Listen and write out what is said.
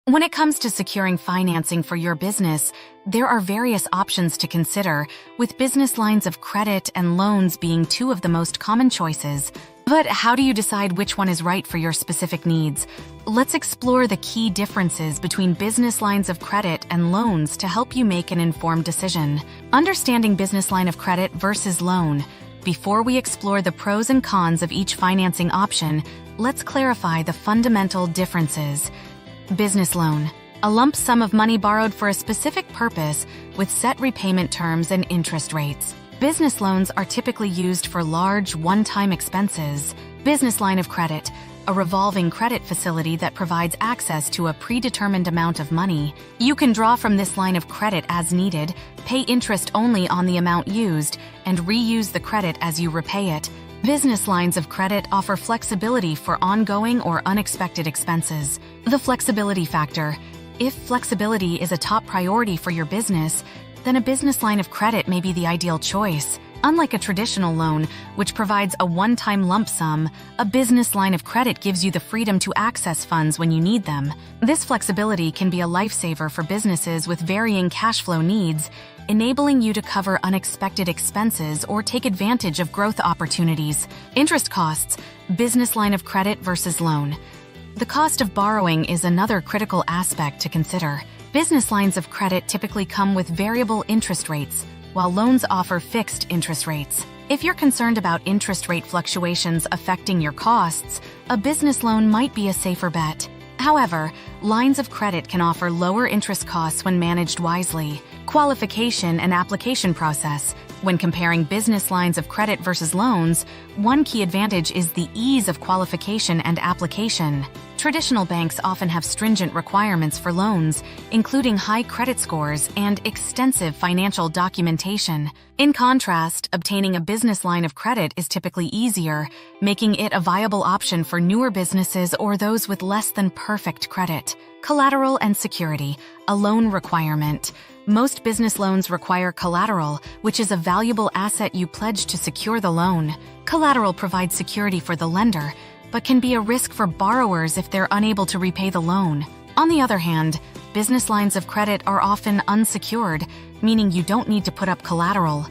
When it comes to securing financing for your business, there are various options to consider, with business lines of credit and loans being two of the most common choices. But how do you decide which one is right for your specific needs? Let's explore the key differences between business lines of credit and loans to help you make an informed decision. Understanding business line of credit versus loan. Before we explore the pros and cons of each financing option, let's clarify the fundamental differences. Business loan. A lump sum of money borrowed for a specific purpose with set repayment terms and interest rates. Business loans are typically used for large, one-time expenses. Business line of credit. A revolving credit facility that provides access to a predetermined amount of money. You can draw from this line of credit as needed, pay interest only on the amount used, and reuse the credit as you repay it. Business lines of credit offer flexibility for ongoing or unexpected expenses. The flexibility factor. If flexibility is a top priority for your business, then a business line of credit may be the ideal choice. Unlike a traditional loan, which provides a one-time lump sum, a business line of credit gives you the freedom to access funds when you need them. This flexibility can be a lifesaver for businesses with varying cash flow needs, enabling you to cover unexpected expenses or take advantage of growth opportunities. Interest costs, business line of credit versus loan. The cost of borrowing is another critical aspect to consider. Business lines of credit typically come with variable interest rates, while loans offer fixed interest rates. If you're concerned about interest rate fluctuations affecting your costs, a business loan might be a safer bet. However, lines of credit can offer lower interest costs when managed wisely. Qualification and application process. When comparing business lines of credit versus loans, one key advantage is the ease of qualification and application. Traditional banks often have stringent requirements for loans, including high credit scores and extensive financial documentation. In contrast, obtaining a business line of credit is typically easier, making it a viable option for newer businesses or those with less than perfect credit. Collateral and security, a loan requirement. Most business loans require collateral, which is a valuable asset you pledge to secure the loan. Collateral provides security for the lender, but can be a risk for borrowers if they're unable to repay the loan. On the other hand, business lines of credit are often unsecured, meaning you don't need to put up collateral.